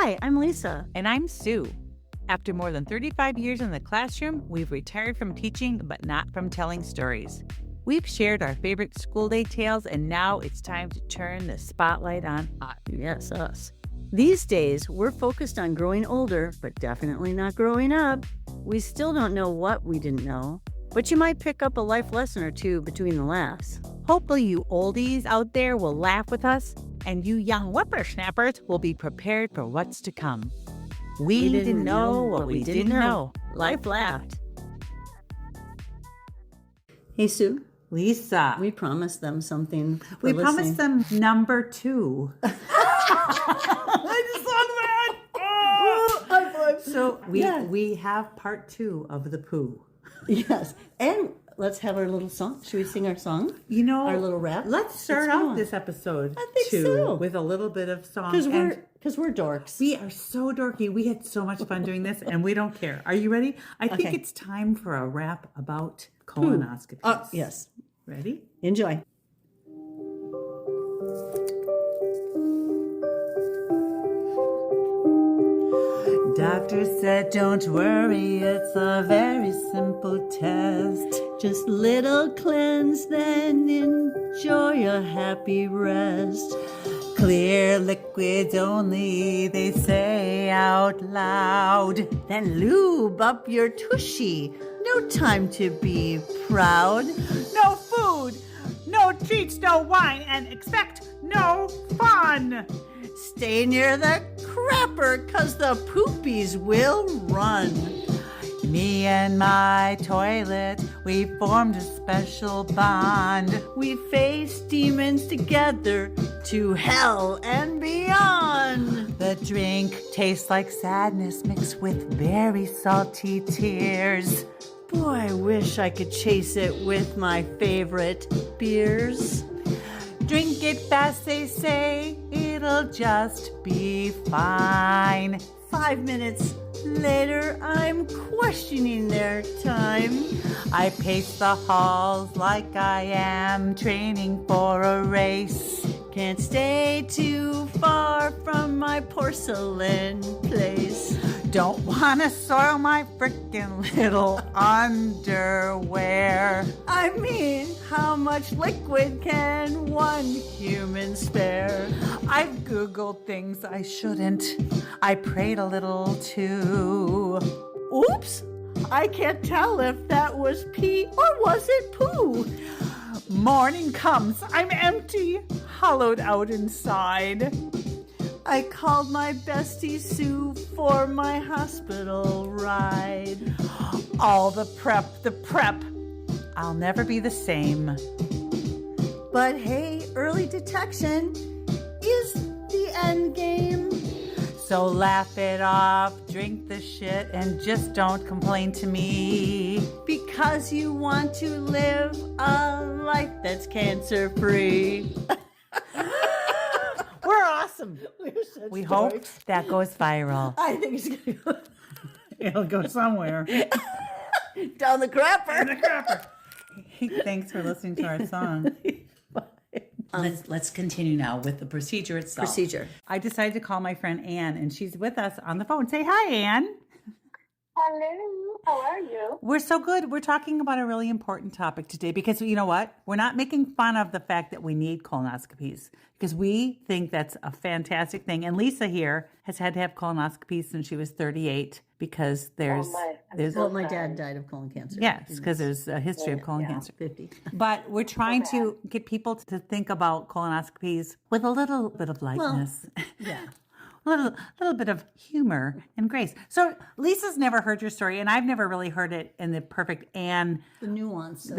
Hi, I'm Lisa. And I'm Sue. After more than 35 years in the classroom, we've retired from teaching, but not from telling stories. We've shared our favorite school day tales, and now it's time to turn the spotlight on us. Yes, us. These days, we're focused on growing older, but definitely not growing up. We still don't know what we didn't know, but you might pick up a life lesson or two between the laughs. Hopefully you oldies out there will laugh with us, and you young whippersnappers will be prepared for what's to come. We didn't know what we didn't know. Life laughed. Hey, Sue. Lisa. We promised them something. We promised them number 2. I just saw that. Oh. So we have part 2 of the poo. Yes. And let's have our little song. Should we sing our song? Our little rap? Let's start out this episode with a little bit of song. Because we're dorks. We are so dorky. We had so much fun doing this, and we don't care. Are you ready? I think it's time for a rap about colonoscopies. Yes. Ready? Enjoy. Doctor said, don't worry, it's a very simple test. Just little cleanse, then enjoy a happy rest. Clear liquids only, they say out loud. Then lube up your tushy. No time to be proud. No food, no treats, no wine, and expect no fun. Stay near the crapper, 'cause the poopies will run. Me and my toilet, we formed a special bond. We face demons together to hell and beyond. The drink tastes like sadness mixed with very salty tears. Boy, I wish I could chase it with my favorite beers. Drink it fast, they say, it'll just be fine. 5 minutes later, I'm questioning their time. I pace the halls like I am training for a race. Can't stay too far from my porcelain place. Don't wanna soil my frickin' little underwear. I mean, how much liquid can one human spare? I've Googled things I shouldn't. I prayed a little too. Oops! I can't tell if that was pee or was it poo. Morning comes, I'm empty, hollowed out inside. I called my bestie Sue for my hospital ride. All the prep, I'll never be the same. But hey, early detection is the end game. So laugh it off, drink the shit, and just don't complain to me. Because you want to live a life that's cancer-free. We're awesome. We hope that goes viral. I think it's going to go. It'll go somewhere. Down the crapper. Thanks for listening to our song. Let's continue now with the procedure itself. I decided to call my friend Anne, and she's with us on the phone. Say hi, Anne. Hello, how are you? We're so good. We're talking about a really important topic today because you know what? We're not making fun of the fact that we need colonoscopies because we think that's a fantastic thing. And Lisa here has had to have colonoscopies since she was 38 because my dad died of colon cancer. Yes, because there's a history of colon cancer. 50. But we're trying to get people to think about colonoscopies with a little bit of lightness. Yeah. A little bit of humor and grace. So Lisa's never heard your story, and I've never really heard it in the perfect Anne. The nuance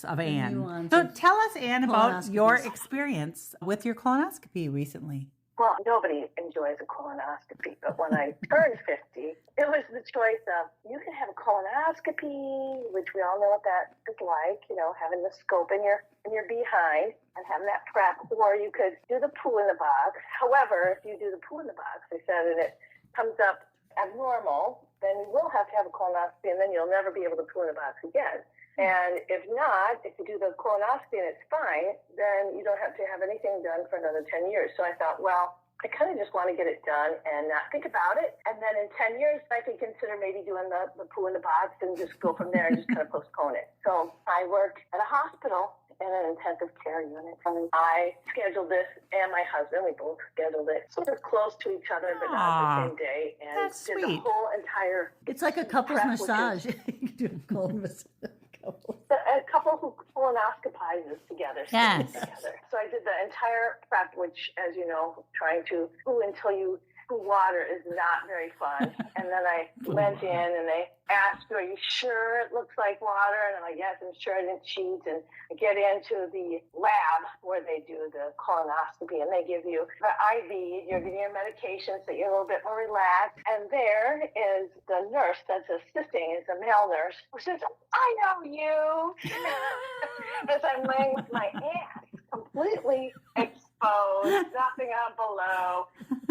of Anne. So tell us, Anne, about your experience with your colonoscopy recently. Well, nobody enjoys a colonoscopy, but when I turned 50, it was the choice of you can have a colonoscopy, which we all know what that is like, having the scope in your behind and having that prep, or you could do the poo in the box. However, if you do the poo in the box, they said, and it comes up abnormal, then you will have to have a colonoscopy, and then you'll never be able to poo in the box again. And if not, if you do the colonoscopy and it's fine, then you don't have to have anything done for another 10 years. So I thought, well, I kind of just want to get it done and not think about it. And then in 10 years, I could consider maybe doing the poo in the box and just go from there and just kind of postpone it. So I worked at a hospital in an intensive care unit. And I scheduled this, and my husband, we both scheduled it sort of close to each other, but not the same day. And That's did sweet. the whole entire... It's like a couple's prep, which is- massage. You can do a cold massage. A couple who colonoscopizes together. Yes. Together. So I did the entire prep, which, as you know, trying to poo until you poo water is not very fun. And then I went in and they asked, are you sure it looks like water? And I'm like, yes, I'm sure, I didn't cheat. And I get into the lab where they do the colonoscopy, and they give you the IV, you're getting your medication so you're a little bit more relaxed. And there is the nurse that's assisting, is a male nurse, who says, I know you. As I'm laying with my ass completely exposed, nothing on below,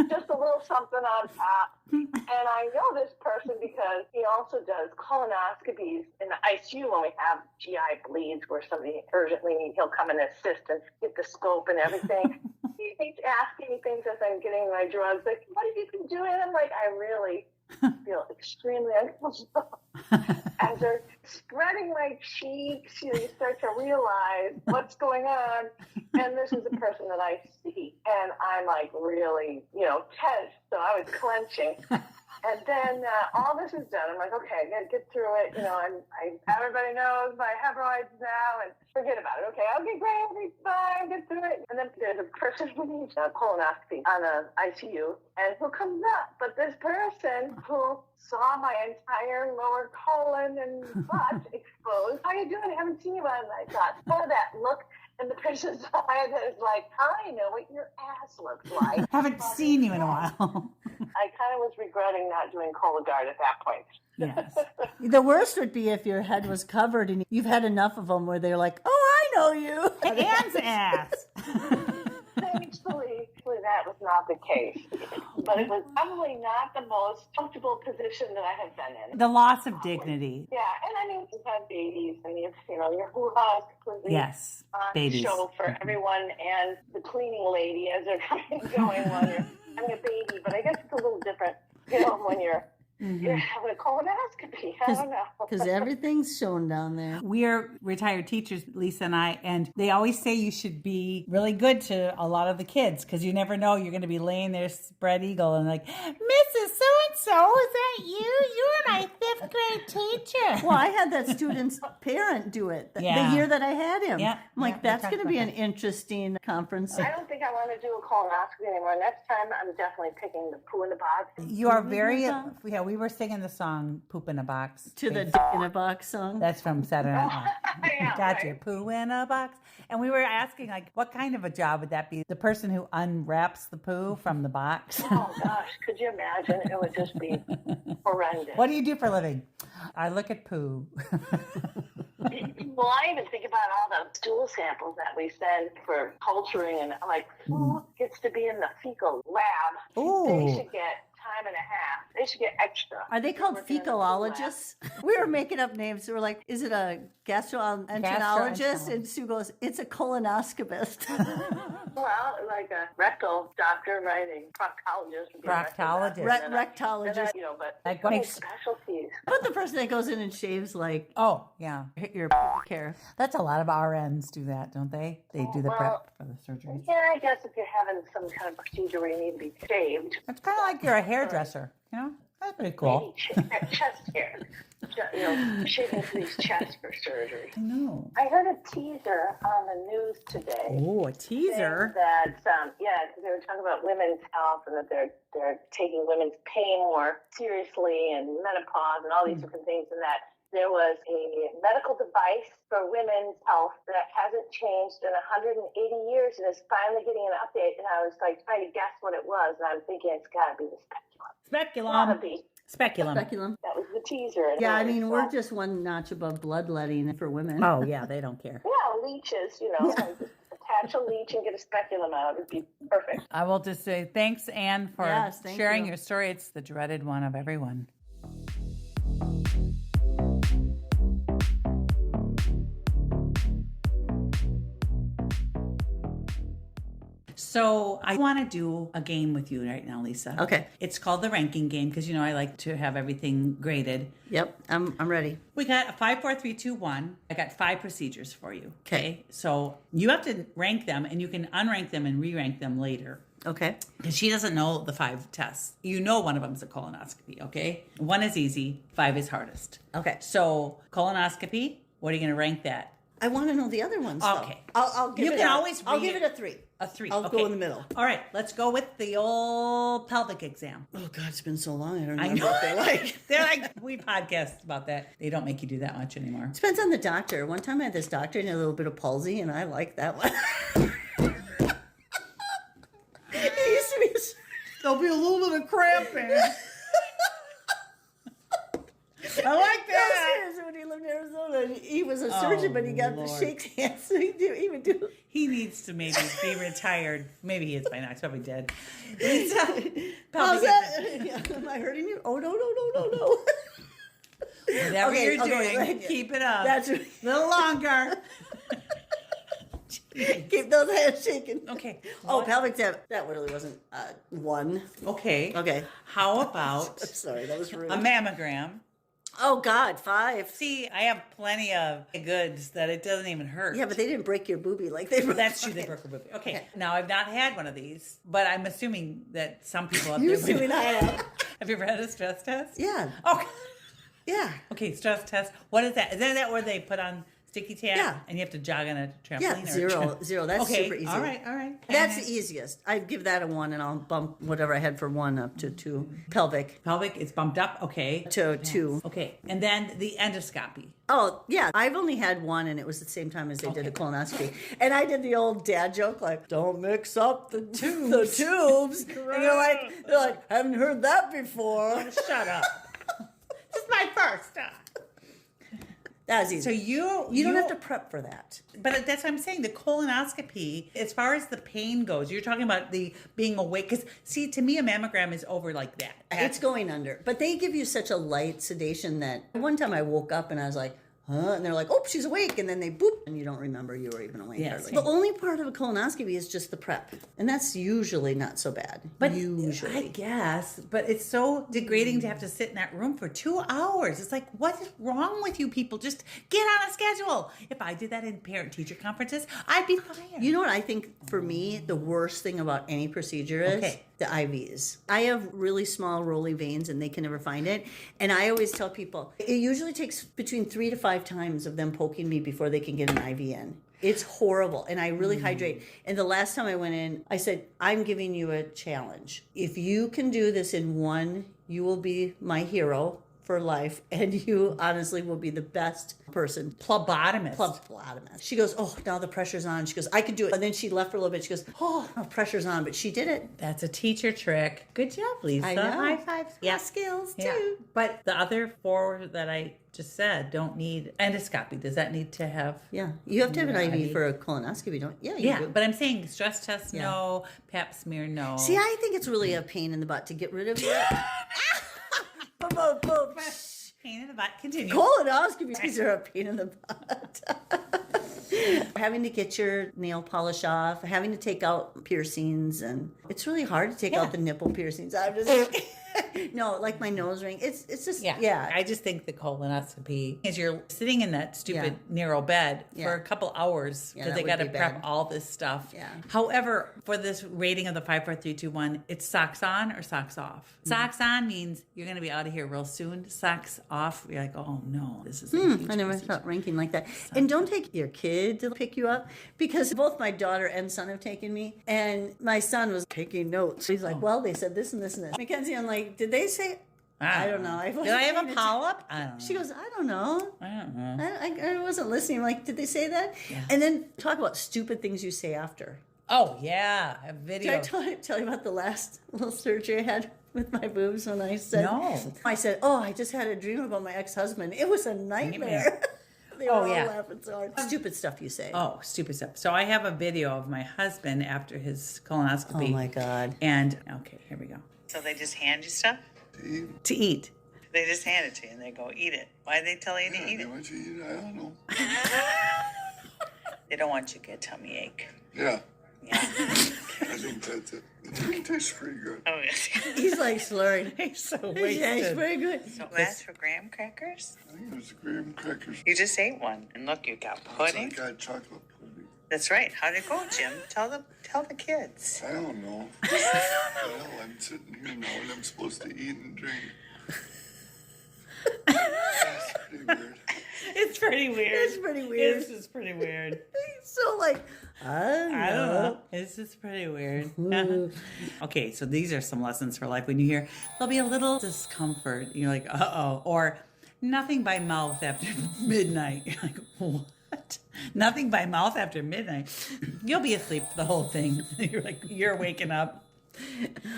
just a little something on top. And I know this person because he also does colonoscopies in the ICU when we have GI bleeds where somebody urgently needs, he'll come and assist and get the scope and everything. He's asking me things as I'm getting my drugs, like, what have you been doing? I'm like, I really feel extremely uncomfortable. As they're spreading my cheeks, you start to realize what's going on. And this is a person that I see, and I'm like really, tense. So I was clenching. And then all this is done. I'm like, okay, I got to get through it. Everybody knows my hemorrhoids now, and forget about it. Okay, I'll get great. I'll be fine. Get through it. And then there's a person who needs a colonoscopy on an ICU, and who comes up. But this person who saw my entire lower colon and butt exposed, how you doing? I haven't seen you on. And I thought, that look in the person's eye that is like, I know what your ass looks like. Haven't seen you in a while. I kind of was regretting not doing Cologuard at that point. Yes. The worst would be if your head was covered and you've had enough of them where they're like, oh, I know you. Anne's ass. Thankfully, that was not the case. But it was probably not the most comfortable position that I have been in. The loss of dignity. Yeah, and I mean, you've had babies, and your hoo-ha is completely Yes, on babies. show for everyone, and the cleaning lady as they're going while you're having a baby. But I guess it's a little different, when you're having a colonoscopy. I don't know. Because everything's shown down there. We're retired teachers, Lisa and I, and they always say you should be really good to a lot of the kids because you never know, you're going to be laying there spread eagle and like, Mrs. So-and-so, is that you? You were my 5th grade teacher. Well, I had that student's parent do it the year that I had him. Yeah. I'm like, Yeah, that's we going to talked be about an interesting conference. I don't think I want to do a colonoscopy anymore. Next time, I'm definitely picking the poo in the box. You are very, we were singing the song Poop in a Box. To the Thanks. D in a box song. That's from Saturday Night Live. Yeah, Got right. your poo in a box. And we were asking, like, what kind of a job would that be? The person who unwraps the poo from the box? Oh, gosh, could you imagine? It would just be horrendous. What do you do for a living? I look at poo. Well, I even think about all the stool samples that we send for culturing, and I'm like, who gets to be in the fecal lab? Ooh. They should get time and a half. They should get extra. Are they called Working in the stool lab. fecalologists? We were making up names. We were like, is it a gastroenterologist? And Sue goes, it's a colonoscopist. Well, like a rectal doctor, right? A proctologist. would be a rectal Proctologist. doctor, and then Rectologist. but Like, what so many makes- specialties. But the person that goes in and shaves like Oh, yeah. your care. That's a lot of RNs do that, don't they? They do the Well, prep for the surgeries. Yeah, I guess if you're having some kind of procedure where you need to be shaved, It's kind of like you're a hairdresser, you know? That's pretty cool. maybe chest hair, shaving for these chests for surgery. I know. I heard a teaser on the news today. Oh, a teaser. That they were talking about women's health and that they're taking women's pain more seriously and menopause and all these different things, and that there was a medical device for women's health that hasn't changed in 180 years and is finally getting an update. And I was like trying to guess what it was, and I'm thinking it's got to be the speculum. Speculum. Be. Speculum. Speculum. That was the teaser. Yeah, I mean, we're just one notch above bloodletting for women. Oh, yeah, they don't care. Yeah, leeches, like just attach a leech and get a speculum out. It'd be perfect. I will just say thanks, Anne, for Yes, thank sharing you. your story. It's the dreaded one of everyone. So I want to do a game with you right now, Lisa. Okay. It's called the ranking game because you know I like to have everything graded. Yep, I'm ready. We got a 5, 4, 3, 2, 1. I got 5 procedures for you. Okay. So you have to rank them, and you can unrank them and re-rank them later. Okay. Because she doesn't know the 5 tests. You know one of them is a colonoscopy, okay? 1 is easy, 5 is hardest. Okay. So colonoscopy, what are you going to rank that? I want to know the other ones. Though. Okay. I'll give You it. can always I'll read give it. it a 3. A 3. I'll okay. go in the middle. All right, let's go with the old pelvic exam. Oh God, it's been so long. I don't I remember know. what they're like. They're like, we podcast about that. They don't make you do that much anymore. Depends on the doctor. One time I had this doctor and he had a little bit of palsy, and I liked that one. He used to be. There'll be a little bit of cramping. I like No, seriously, when he lived in Arizona, he was a surgeon, but he got Lord. to shake hands. So he would do. He needs to maybe be retired. Maybe he is by now. He's probably dead. Lisa, How's that? Am I hurting you? Oh no. whatever Okay, you're doing, okay, right. keep it up. That's right. A little longer. Keep those hands shaking. Okay. Oh, pelvic exam. That really wasn't 1. Okay. Okay. How about I'm sorry, that was rude. a mammogram? Oh God, 5. See, I have plenty of goods that it doesn't even hurt. Yeah, but they didn't break your boobie like they broke. That's true. They broke her boobie. Okay. Now I've not had one of these, but I'm assuming that some people out You're there. assuming I have. Have you ever had a stress test? Yeah. Oh. Yeah. Okay, stress test. What is that? Is that where they put on sticky tape? Yeah. And you have to jog on a trampoline? Yeah, 0. That's okay. super easy. All right. That's the easiest. I'd give that a 1, and I'll bump whatever I had for 1 up to 2. Pelvic Pelvic is bumped up. Okay. to 2. Okay. And then the endoscopy. Oh, yeah. I've only had 1, and it was the same time as they did a Okay. colonoscopy. And I did the old dad joke, like, don't mix up the tubes. And they're like, haven't heard that before. Shut up. This is my first. That was easy. So you don't have to prep for that. But that's what I'm saying. The colonoscopy, as far as the pain goes, you're talking about the being awake. Because, see, to me, a mammogram is over like that. It's going under. But they give you such a light sedation that one time I woke up and I was like, huh? And they're like, oh, she's awake. And then they boop, and you don't remember you were even awake. Yes. Hardly. The only part of a colonoscopy is just the prep. And that's usually not so bad. But usually. I guess, but it's so degrading to have to sit in that room for 2 hours. It's like, what is wrong with you people? Just get on a schedule. If I did that in parent-teacher conferences, I'd be fired. You know what I think for me, the worst thing about any procedure is? Okay. The IVs. I have really small rolly veins and they can never find it. And I always tell people, it usually takes between 3 to 5 times of them poking me before they can get an IV in. It's horrible. And I really hydrate. And the last time I went in, I said, I'm giving you a challenge. If you can do this in 1, you will be my hero for life, and you honestly will be the best person. Phlebotomist. Phlebotomist. She goes, oh, now the pressure's on. She goes, I could do it. And then she left for a little bit. She goes, oh, no pressure's on, but she did it. That's a teacher trick. Good job, Lisa. I know. High fives. Yeah, skills too. Yeah. But the other 4 that I just said don't need endoscopy. Does that need to have? Yeah, you have to have an IV IV. for a colonoscopy, don't you? Yeah, you Yeah, do. but I'm saying stress test, Yeah. no. Pap smear, no. See, I think it's really a pain in the butt to get rid of it. Boom, boom, boom. Pain in the butt. Continue. Colonoscopies are a pain in the butt. Having to get your nail polish off, having to take out piercings, and it's really hard to take out the nipple piercings. I'm just no, like my nose ring. It's just yeah. I just think the colonoscopy is you're sitting in that stupid narrow bed for Yeah. a couple hours Yeah, because that they would got to be prep bad. all this stuff. Yeah. However, for this rating of the 5, 4, 3, 2, 1, it's socks on or socks off. Socks on means you're going to be out of here real soon. Socks off, you're like, oh no, this is. a huge I never procedure. thought ranking like that. And don't take your kid to pick you up, because both my daughter and son have taken me, and my son was taking notes. He's like, well, they said this and this and this. Mackenzie, I'm like, did they say? I don't know. Did I have a polyp? I don't know. She goes, I don't know. I don't know. I wasn't listening. I'm like, did they say that? Yeah. And then talk about stupid things you say after. Oh yeah, a video. Did I tell you about the last little surgery I had with my boobs when I said, No. I said, oh, I just had a dream about my ex-husband. It was a nightmare. They were all laughing so hard. Stupid stuff you say. Oh, stupid stuff. So I have a video of my husband after his colonoscopy. Oh, my God. And okay, here we go. So they just hand you stuff to eat. They just hand it to you and they go, eat it. Why do they tell you to eat it? I want you to eat it. I don't know. They don't want you to get tummy ache. Yeah. Yeah. I think that's it. The turkey tastes pretty good. Oh, yes. He's like slurring. He's so Yeah, he's very good. So ask for graham crackers? I think it was graham crackers. You just ate one. And look, you got pudding. I got chocolate pudding. That's right. How'd it go, Jim? Tell the kids. I don't know. Well, I'm sitting here now and I'm supposed to eat and drink. That's pretty weird. It's pretty weird. It's pretty weird. This is pretty weird. So like, I don't know. It's just pretty weird. Okay, so these are some lessons for life. When you hear there'll be a little discomfort, you're like, uh-oh. Or nothing by mouth after midnight. You're like, what? Nothing by mouth after midnight. You'll be asleep for the whole thing. You're like, you're waking up.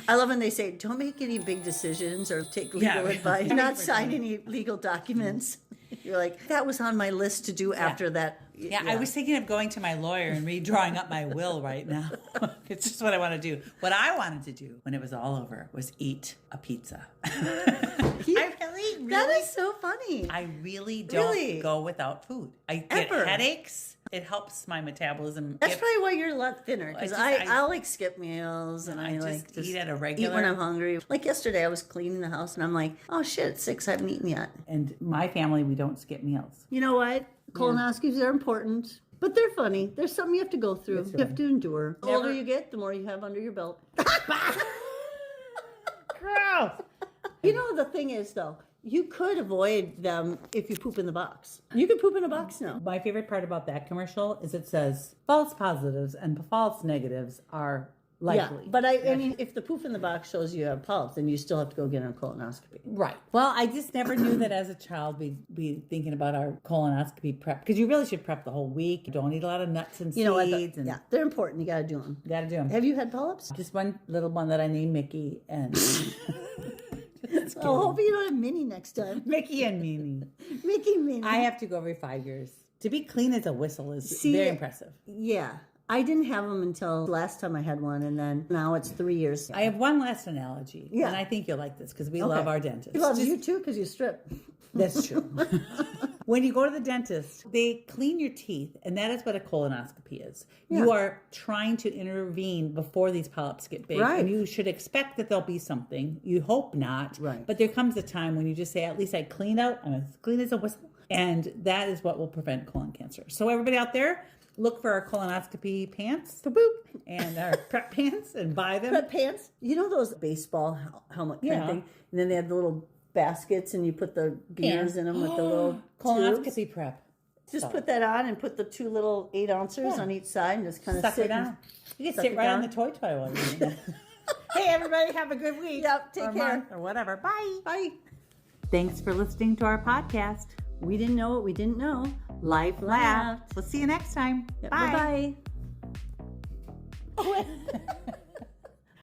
I love when they say, don't make any big decisions or take legal advice, not sign any legal documents. You're like, that was on my list to do after that. Yeah, I was thinking of going to my lawyer and redrawing up my will right now. It's just what I want to do. What I wanted to do when it was all over was eat a pizza. That is so funny. I really don't go without food. I get Ever. headaches. It helps my metabolism. That's probably why you're a lot thinner. Because I'll like skip meals and I like just eat at a eat regular. when I'm hungry. Like yesterday, I was cleaning the house and I'm like, oh shit, it's 6, I haven't eaten yet. And my family, we don't skip meals. You know what? Colonoscopies are important, but they're funny. There's something you have to go through. You have to endure. The older you get, the more you have under your belt. Gross. You know, the thing is, though, you could avoid them if you poop in the box. You can poop in a box now. My favorite part about that commercial is it says false positives and false negatives are likely. Yeah, but I mean, if the poop in the box shows you have polyps, then you still have to go get a colonoscopy. Right. Well, I just never knew that as a child we'd be thinking about our colonoscopy prep because you really should prep the whole week. You don't eat a lot of nuts and seeds. You know what? Yeah, they're important. You got to do them. Got to do them. Have you had polyps? Just one little one that I named Mickey and. Oh, hopefully you don't have Minnie next time. Mickey and Minnie. Mickey, Minnie. I have to go every 5 years. To be clean as a whistle is very impressive. Yeah. I didn't have them until last time I had one, and then now it's 3 years. I have one last analogy, Yeah. and I think you'll like this because we love our dentist. He loves you too because you strip. That's true. When you go to the dentist, they clean your teeth, and that is what a colonoscopy is. Yeah. You are trying to intervene before these polyps get big, Right. and you should expect that there'll be something. You hope not, Right. But there comes a time when you just say, at least I cleaned out, I'm as clean as a whistle, and that is what will prevent colon cancer. So everybody out there, look for our colonoscopy pants, boop, and our prep pants, and buy them. Prep pants. You know those baseball helmet kind of thing? And then they have the little baskets, and you put the beers in them with the little colonoscopy tubes. prep. Just put that on and put the 2 little 8 ounces on each side and just kind of Suck sit it down. You can suck sit it right on down. the toy while you're doing it. Hey, everybody, have a good week. Yep, take or care. month or whatever. Bye. Bye. Thanks for listening to our podcast. We didn't know what we didn't know. Life laughed. We'll see you next time. Yep, Bye. bye-bye.